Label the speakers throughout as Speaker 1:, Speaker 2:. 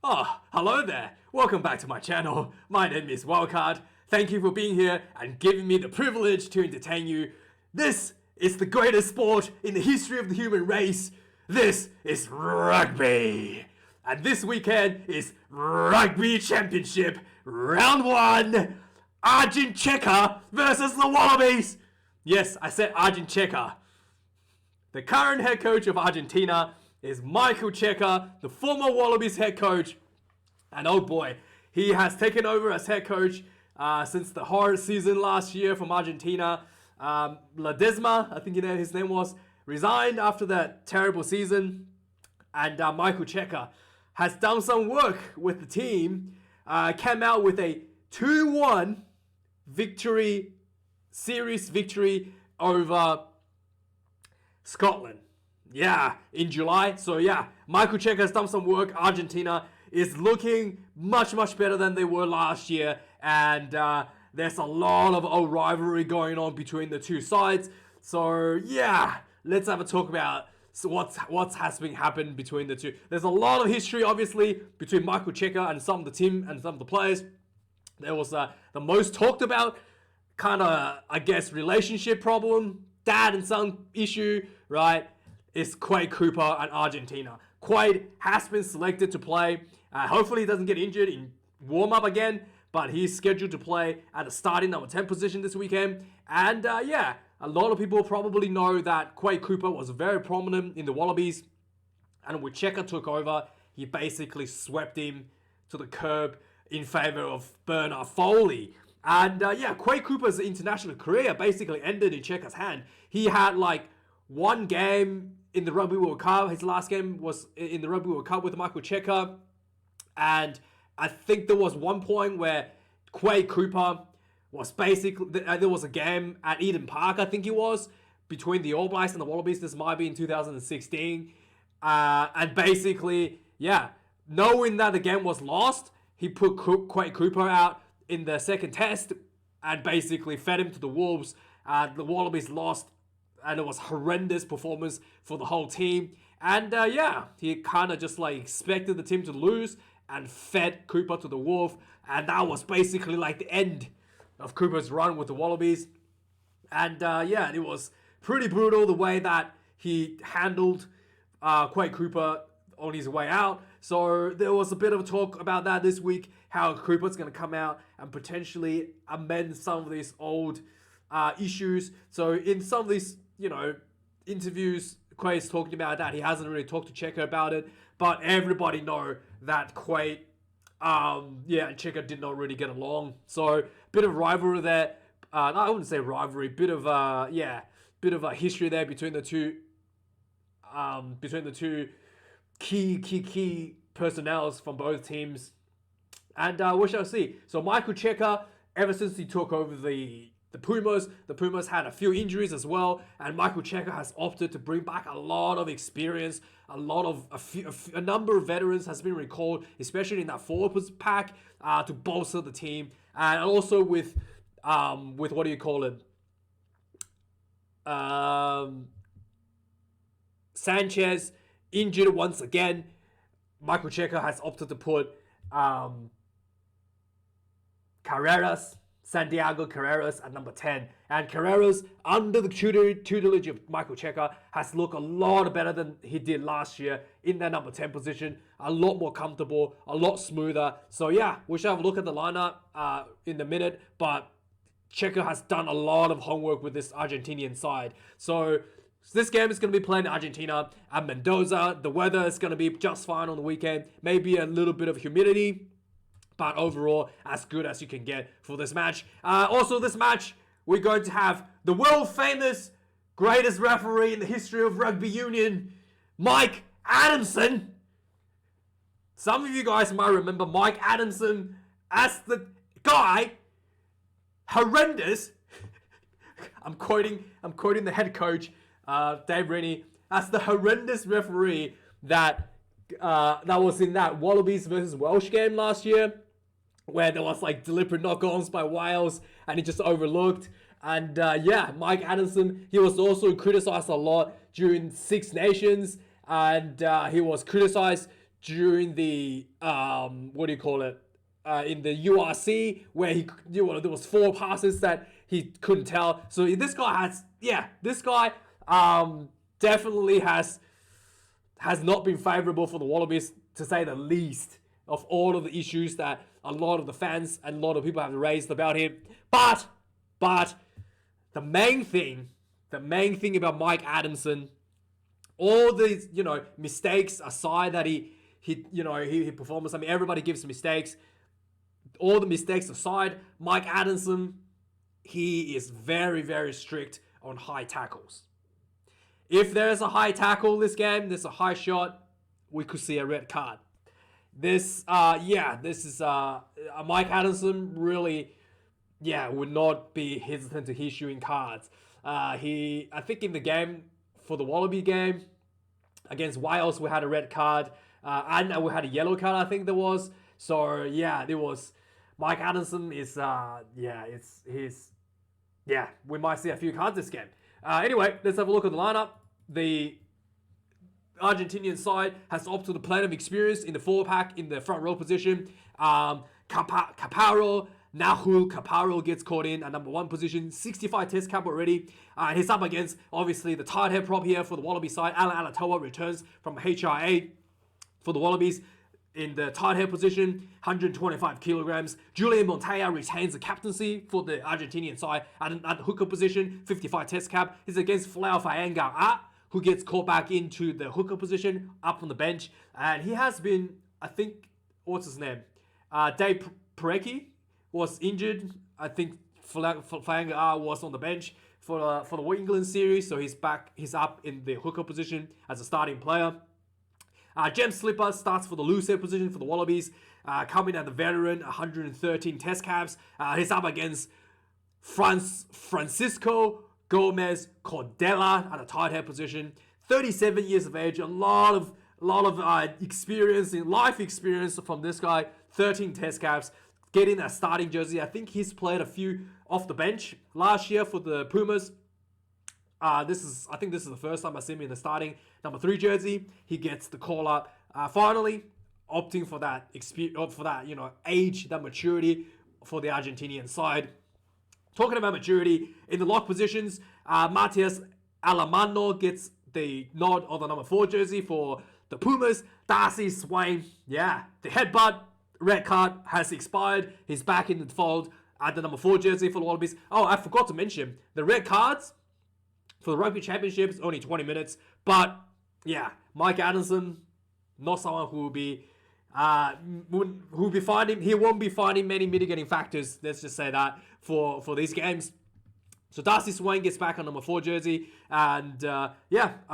Speaker 1: Oh, hello there. Welcome back to my channel. My name is Wildkard. Thank you for being here and giving me the privilege to entertain you. This is the greatest sport in the history of the human race. This is rugby. And this weekend is Rugby Championship Round 1. Argentina versus the Wallabies. Yes, I said Argentina. The current head coach of Argentina is Michael Cheika, the former Wallabies head coach. And oh boy, he has taken over as head coach since the hard season last year from Argentina. Ledesma, I think his name was, resigned after that terrible season. And Michael Cheika has done some work with the team. Came out with a 2-1 series victory over Scotland. Yeah, in July. So yeah, Michael Cheika has done some work. Argentina is looking much better than they were last year. And there's a lot of old rivalry going on between the two sides. So yeah, let's have a talk about what's has been happened between the two. There's a lot of history, obviously, between Michael Cheika and some of the team and some of the players. There was the most talked about kind of, I guess, relationship problem, dad and son issue, right? Is Quade Cooper and Argentina. Quade has been selected to play. Hopefully he doesn't get injured in warm-up again, but he's scheduled to play at the starting number 10 position this weekend. And yeah, a lot of people probably know that Quade Cooper was very prominent in the Wallabies. And when Cheika took over, he basically swept him to the curb in favor of Bernard Foley. And yeah, Quade Cooper's international career basically ended in Cheika's hand. He had like one game in the Rugby World Cup. His last game was in the Rugby World Cup with Michael Cheika. And I think there was one point where Quade Cooper was basically, there was a game at Eden Park, I think it was, between the All Blacks and the Wallabies. This might be in 2016. And basically, yeah, knowing that the game was lost, he put Quade Cooper out in the second test and basically fed him to the Wolves. The Wallabies lost, and it was horrendous performance for the whole team. And yeah, he kind of just like expected the team to lose and fed Cooper to the Wolf. And that was basically like the end of Cooper's run with the Wallabies. And yeah, it was pretty brutal the way that he handled Quade Cooper on his way out. So there was a bit of a talk about that this week, how Cooper's going to come out and potentially amend some of these old issues. So in some of these, interviews, Quade's talking about that. He hasn't really talked to Cheika about it, but everybody know that Quade, and Cheika did not really get along. So bit of rivalry there. I wouldn't say rivalry, bit of a history there between the two key personnels from both teams. And we shall see. So Michael Cheika, ever since he took over the Pumas had a few injuries as well, and Michael Cheika has opted to bring back a lot of experience. A number of veterans has been recalled, especially in that forward pack, to bolster the team, and also with what do you call it? Sanchez injured once again. Michael Cheika has opted to put Santiago Carreras at number 10. And Carreras, under the tutelage of Michael Cheika, has looked a lot better than he did last year in that number 10 position. A lot more comfortable, a lot smoother. So yeah, we shall have a look at the lineup in a minute. But Cheika has done a lot of homework with this Argentinian side. So this game is going to be played in Argentina at Mendoza. The weather is going to be just fine on the weekend. Maybe a little bit of humidity, but overall, as good as you can get for this match. Also, this match, we're going to have the world-famous greatest referee in the history of rugby union, Mike Adamson. Some of you guys might remember Mike Adamson as the guy, horrendous. I'm quoting the head coach, Dave Rennie, as the horrendous referee that was in that Wallabies versus Welsh game last year, where there was like deliberate knock-ons by Wales and he just overlooked. And yeah, Mike Adamson, he was also criticized a lot during Six Nations, and he was criticized during the what do you call it? In the URC where there was 4 passes that he couldn't tell. So this guy definitely has not been favourable for the Wallabies, to say the least, of all of the issues that a lot of the fans and a lot of people have raised about him. But the main thing about Mike Adamson, all these mistakes aside that he performs. I mean, everybody gives mistakes. All the mistakes aside, Mike Adamson, he is very, very strict on high tackles. If there's a high tackle this game, there's a high shot, we could see a red card. This is Mike Adamson really, would not be hesitant to issuing cards. I think in the game, for the Wallaby game, against Wales, we had a red card, and we had a yellow card, I think there was. So, there was, Mike Adamson is, we might see a few cards this game. Anyway, let's have a look at the lineup. The Argentinian side has opted to play of experience in the forward pack in the front row position. Caparo, Nahul Caparo gets caught in at number 1 position, 65 test cap already. He's up against, obviously, the tight head prop here for the Wallaby side. Alan Alatoa returns from HRA for the Wallabies in the tight head position, 125 kilograms. Julian Montoya retains the captaincy for the Argentinian side at the hooker position, 55 test cap. He's against Flau Faenga, who gets caught back into the hooker position, up on the bench. And he has been, I think, what's his name? Dave Parecki was injured. I think Faenga was on the bench for the England series, so he's back. He's up in the hooker position as a starting player. Jem Slipper starts for the loose head position for the Wallabies, coming at the veteran, 113 test caps. He's up against Francisco Gomez Cordella at a tight head position, 37 years of age, a lot of experience, life experience from this guy, 13 test caps, getting a starting jersey. I think he's played a few off the bench last year for the Pumas. I think this is the first time I see him in the starting number 3 jersey. He gets the call up. Finally, opting for that age, that maturity for the Argentinian side. Talking about maturity, in the lock positions, Matias Alamano gets the nod of the number 4 jersey for the Pumas. Darcy Swain, the headbutt, red card has expired. He's back in the fold at the number 4 jersey for the Wallabies. Oh, I forgot to mention, the red cards for the Rugby Championships, only 20 minutes. But, Mike Adamson, not someone who will be finding, he won't be finding many mitigating factors, let's just say that, for these games. So Darcy Swain gets back on number 4 jersey. And, I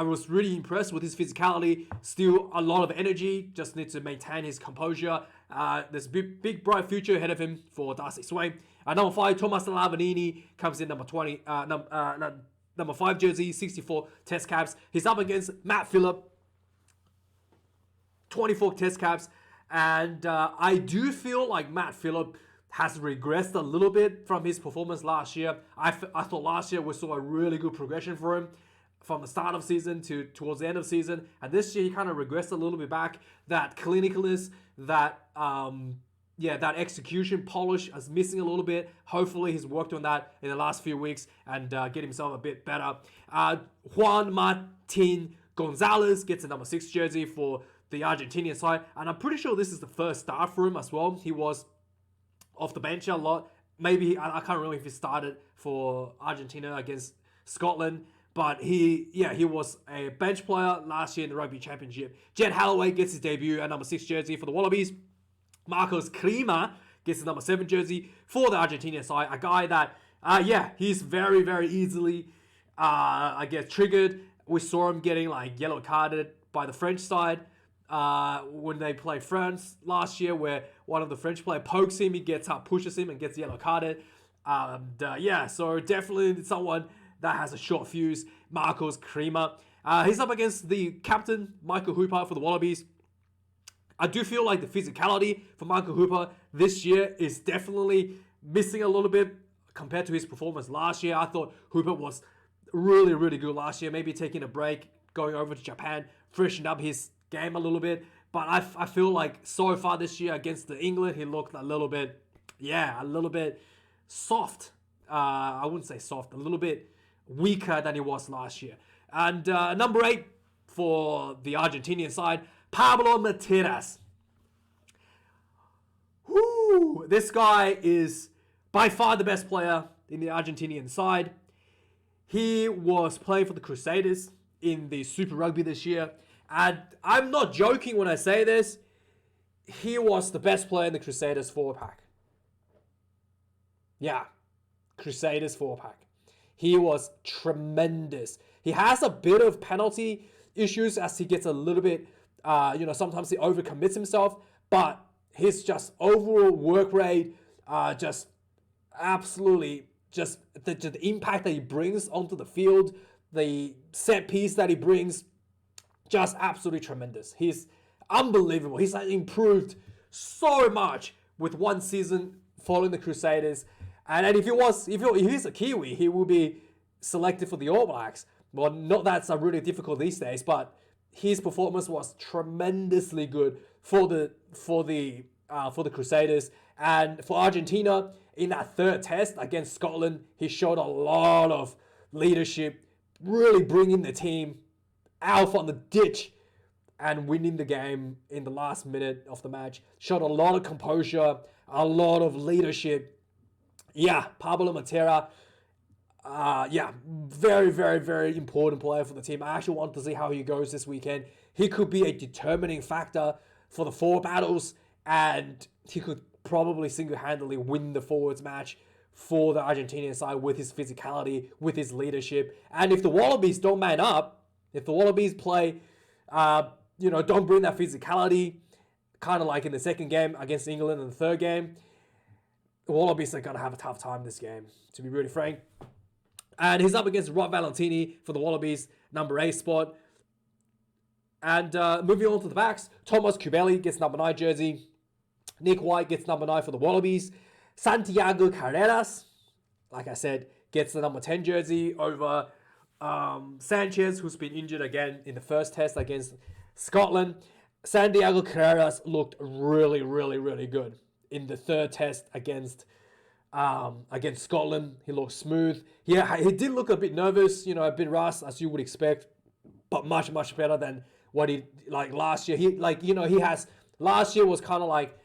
Speaker 1: was really impressed with his physicality. Still a lot of energy, just needs to maintain his composure. There's a big bright future ahead of him for Darcy Swain. Number 5, Thomas Lavanini comes in number 20, number 5 jersey, 64 test caps. He's up against Matt Phillip, 24 test caps. And I do feel like Matt Phillip has regressed a little bit from his performance last year. I thought last year we saw a really good progression for him from the start of season towards the end of season. And this year he kind of regressed a little bit back. That clinicalness, that execution polish is missing a little bit. Hopefully he's worked on that in the last few weeks and get himself a bit better. Juan Martin Gonzalez gets a number 6 jersey for the Argentinian side. And I'm pretty sure this is the first start for him as well. He was off the bench a lot. Maybe, I can't remember if he started for Argentina against Scotland. But he was a bench player last year in the Rugby Championship. Jed Halloway gets his debut at number 6 jersey for the Wallabies. Marcos Klima gets the number 7 jersey for the Argentinian side. A guy that, he's very, very easily, triggered. We saw him getting, yellow carded by the French side when they played France last year, where one of the French players pokes him, he gets up, pushes him, and gets yellow carded. So definitely someone that has a short fuse, Marcos Klima. He's up against the captain, Michael Hooper, for the Wallabies. I do feel like the physicality for Michael Hooper this year is definitely missing a little bit compared to his performance last year. I thought Hooper was really, really good last year. Maybe taking a break, going over to Japan, freshened up his game a little bit. But I feel like so far this year against the England, he looked a little bit soft. I wouldn't say soft, a little bit weaker than he was last year. And number 8 for the Argentinian side, Pablo Materas. Whoo! This guy is by far the best player in the Argentinian side. He was playing for the Crusaders in the Super Rugby this year. And I'm not joking when I say this. He was the best player in the Crusaders 4-pack. Yeah, Crusaders 4-pack. He was tremendous. He has a bit of penalty issues as he gets a little bit, sometimes he overcommits himself. But his just overall work rate, just absolutely, just the impact that he brings onto the field, the set piece that he brings, just absolutely tremendous. He's unbelievable. He's improved so much with one season following the Crusaders. And if he's a Kiwi, he will be selected for the All Blacks. Well, not that's really difficult these days, but his performance was tremendously good for the Crusaders. And for Argentina, in that third test against Scotland, he showed a lot of leadership, really bringing the team out on the ditch and winning the game in the last minute of the match. Showed a lot of composure, a lot of leadership. Yeah, Pablo Matera. Very, very, very important player for the team. I actually want to see how he goes this weekend. He could be a determining factor for the forward battles, and he could probably single-handedly win the forwards match for the Argentinian side with his physicality, with his leadership. And if the Wallabies don't man up, if the Wallabies play, don't bring that physicality, kind of like in the second game against England and the third game, the Wallabies are going to have a tough time this game, to be really frank. And he's up against Rob Valentini for the Wallabies, number 8 spot. And moving on to the backs, Thomas Kubeli gets number 9 jersey. Nick White gets number 9 for the Wallabies. Santiago Carreras, like I said, gets the number 10 jersey over Sanchez, who's been injured again in the first test against Scotland. Santiago Carreras looked really, really, really good in the third test against Scotland. He looked smooth. Yeah, he did look a bit nervous, a bit rushed as you would expect, but much, much better than what he like last year. Last year was kind of like,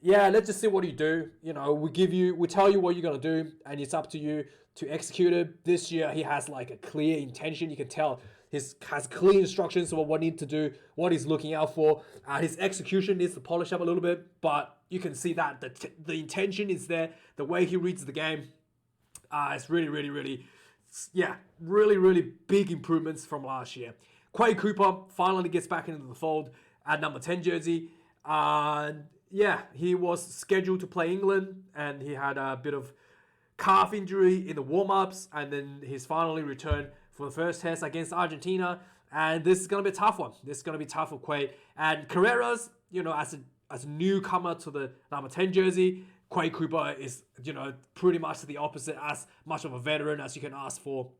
Speaker 1: yeah, let's just see what you do. We tell you what you're gonna do, and it's up to you to execute it. This year he has like a clear intention. You can tell he has clear instructions of what he needs to do, what he's looking out for. His execution needs to polish up a little bit, but you can see that the intention is there. The way he reads the game, it's really, really, really, really, really big improvements from last year. Quade Cooper finally gets back into the fold at number 10 jersey. He was scheduled to play England, and he had a bit of calf injury in the warm-ups, and then he's finally returned for the first test against Argentina. And this is going to be a tough one. This is going to be tough for Quade. And Carreras, as a newcomer to the number 10 jersey, Quade Cooper is, pretty much the opposite, as much of a veteran as you can ask for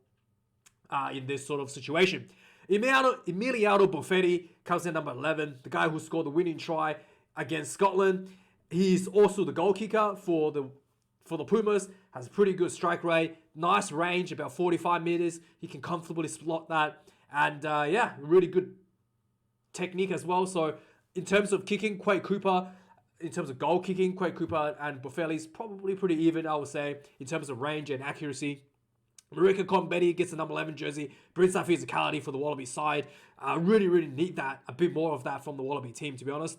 Speaker 1: in this sort of situation. Emiliano Buffetti comes in number 11, the guy who scored the winning try against Scotland. He's also the goal kicker for the Pumas, has a pretty good strike rate, nice range, about 45 meters. He can comfortably slot that, and really good technique as well. So in terms of kicking, Quade Cooper, in terms of goal kicking, Quade Cooper and Buffetti's probably pretty even, I would say, in terms of range and accuracy. Marika Combetti gets the number 11 jersey, brings that physicality for the Wallaby side. Really, really need that, a bit more of that from the Wallaby team, to be honest.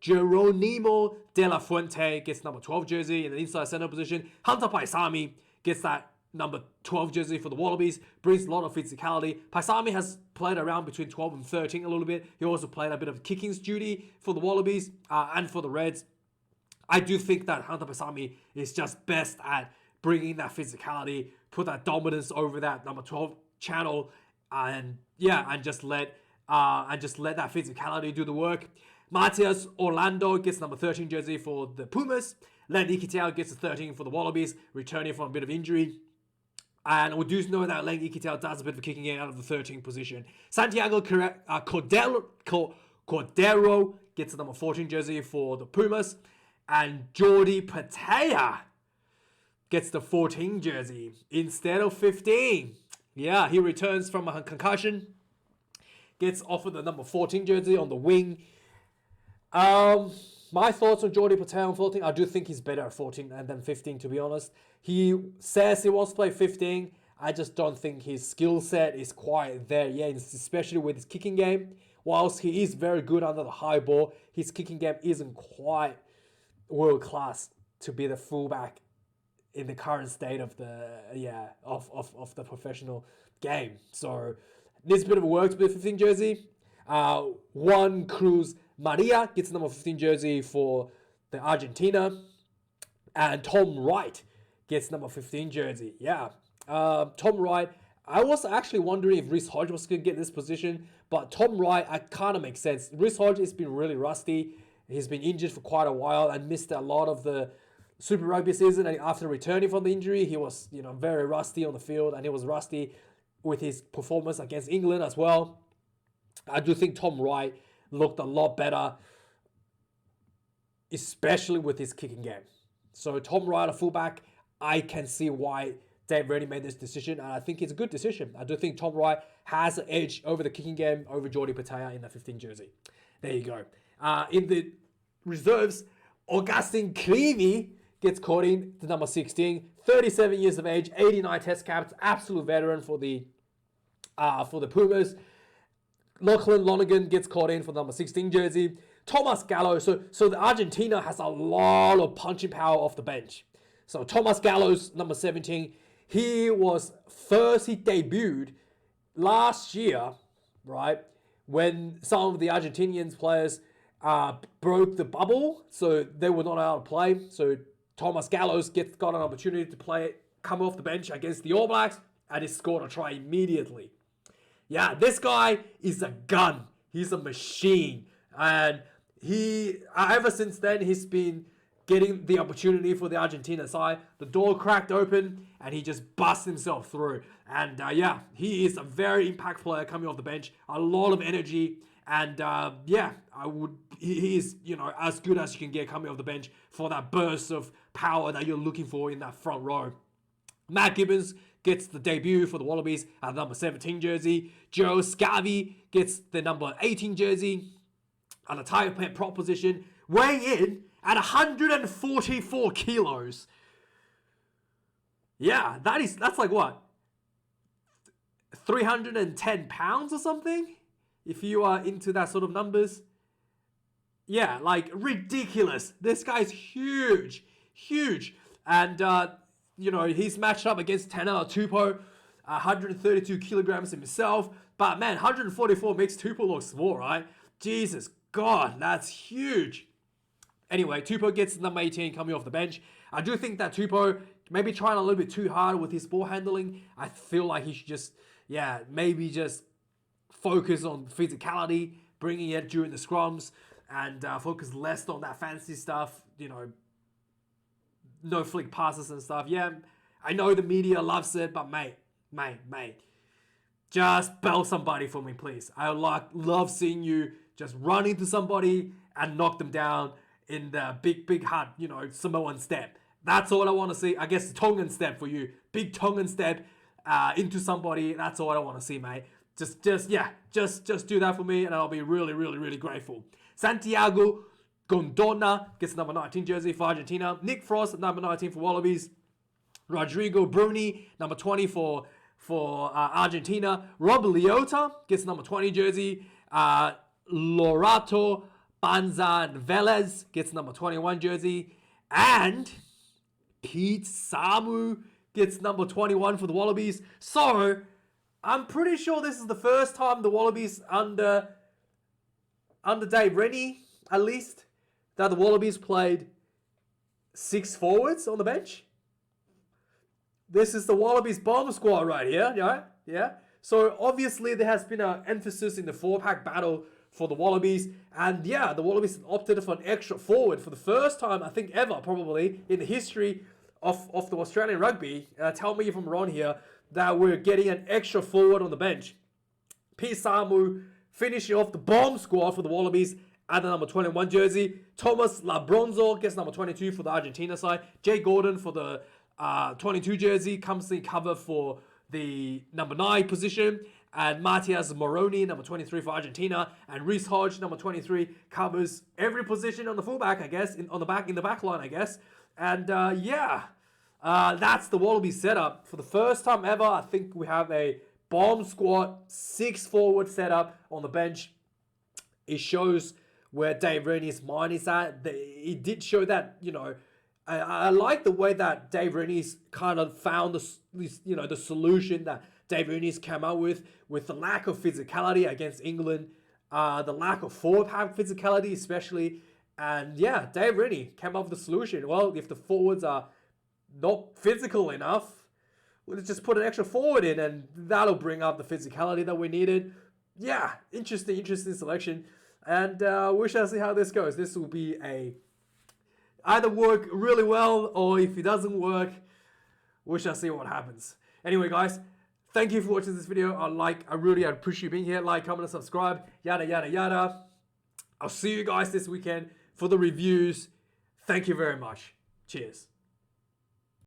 Speaker 1: Geronimo De La Fuente gets number 12 jersey in the inside center position. Hunter Paisami gets that number 12 jersey for the Wallabies, brings a lot of physicality. Paisami has played around between 12 and 13 a little bit. He also played a bit of kicking duty for the Wallabies and for the Reds. I do think that Hunter Paisami is just best at bringing that physicality, put that dominance over that number 12 channel, and just let that physicality do the work. Matias Orlando gets number 13 jersey for the Pumas. Len Ikitau gets the 13 for the Wallabies, returning from a bit of injury. And we do know that Lang Ikitau does a bit of kicking in out of the 13th position. Santiago Cordero gets the number 14 jersey for the Pumas. And Jordi Patea gets the 14 jersey instead of 15. Yeah, he returns from a concussion. Gets offered the number 14 jersey on the wing. My thoughts on Jordi Patea on 14, I do think he's better at 14 than 15, to be honest. He says he wants to play 15. I just don't think his skill set is quite there yet, especially with his kicking game. Whilst he is very good under the high ball, his kicking game isn't quite world class to be the fullback in the current state of the of the professional game. So needs a bit of work to be a 15 jersey. Juan Cruz Maria gets the number 15 jersey for the Argentina. And Tom Wright gets number 15 jersey. Yeah. Tom Wright, I was actually wondering if Reece Hodge was going to get this position. But Tom Wright, it kind of makes sense. Reece Hodge has been really rusty. He's been injured for quite a while and missed a lot of the Super Rugby season. And after returning from the injury, he was, very rusty on the field. And he was rusty with his performance against England as well. I do think Tom Wright looked a lot better, especially with his kicking game. So Tom Wright, a fullback, I can see why Dave Rennie made this decision, and I think it's a good decision. I do think Tom Wright has an edge over the kicking game over Jordi Patea in the 15 jersey. There you go. In the reserves, Augustine Cleary gets caught in the number 16, 37 years of age, 89 test caps, absolute veteran for the Pumas. Lachlan Lonergan gets caught in for the number 16 jersey. Thomas Gallo, so the Argentina has a lot of punching power off the bench. So Thomas Gallo's number 17, he debuted last year, right, when some of the Argentinian players broke the bubble, so they were not allowed to play. So Thomas Gallo's got an opportunity to play, come off the bench against the All Blacks, and he scored a try immediately. Yeah, this guy is a gun. He's a machine. And ever since then, he's been getting the opportunity for the Argentina side. The door cracked open, and he just bust himself through. And he is a very impact player coming off the bench. A lot of energy. And he is, as good as you can get coming off the bench for that burst of power that you're looking for in that front row. Matt Gibbons gets the debut for the Wallabies at number 17 jersey. Joe Scavi gets the number 18 jersey at the Tiger Plant prop position, weighing in at 144 kilos. Yeah, that's like what? 310 pounds or something? If you are into that sort of numbers. Yeah, like ridiculous. This guy's huge. And, he's matched up against Tanela Tupou, 132 kilograms himself. But, man, 144 makes Tupou look small, right? Jesus God, that's huge. Anyway, Tupou gets number 18 coming off the bench. I do think that Tupou maybe trying a little bit too hard with his ball handling. I feel like he should just focus on physicality, bringing it during the scrums, and focus less on that fancy stuff, no flick passes and stuff. Yeah, I know the media loves it, but mate, just bell somebody for me, please. I love seeing you just run into somebody and knock them down in the big hard, Samoan step. That's all I want to see. I guess the Tongan step for you. Big Tongan step into somebody. That's all I want to see, mate. Just do that for me, and I'll be really, really, really grateful. Santiago Gondona gets number 19 jersey for Argentina. Nick Frost, number 19 for Wallabies. Rodrigo Bruni, number 20 for Argentina. Rob Leota gets number 20 jersey. Lorato Banzan Velez gets number 21 jersey. And Pete Samu gets number 21 for the Wallabies. So, I'm pretty sure this is the first time the Wallabies under Dave Rennie, at least, that the Wallabies played 6 forwards on the bench. This is the Wallabies bomb squad right here, yeah. So obviously there has been an emphasis in the 4-pack battle for the Wallabies, and the Wallabies opted for an extra forward for the first time, I think ever, probably in the history of the Australian rugby. Tell me if I'm wrong here. that we're getting an extra forward on the bench. P. Samu finishing off the bomb squad for the Wallabies at the number 21 jersey. Thomas Labronzo gets number 22 for the Argentina side. Jay Gordon for the 22 jersey comes in cover for the number 9 position. And Matias Moroni, number 23 for Argentina. And Reece Hodge, number 23, covers every position on the fullback, I guess, in the back line, I guess. And that's the Wallabies setup. For the first time ever, I think we have a bomb squad, 6 forward setup on the bench. It shows where Dave Rennie's mind is at. It did show that, you know, I like the way that Dave Rennie's kind of found the solution that Dave Rennie's came out with the lack of physicality against England, the lack of forward pack physicality especially. And yeah, Dave Rennie came up with the solution. Well, if the forwards are not physical enough, let's just put an extra forward in and that'll bring up the physicality that we needed. Yeah, interesting selection. And we shall see how this goes. This will be either work really well, or if it doesn't work, we shall see what happens. Anyway, guys, thank you for watching this video. I really appreciate you being here. Like, comment, and subscribe. Yada, yada, yada. I'll see you guys this weekend for the reviews. Thank you very much. Cheers.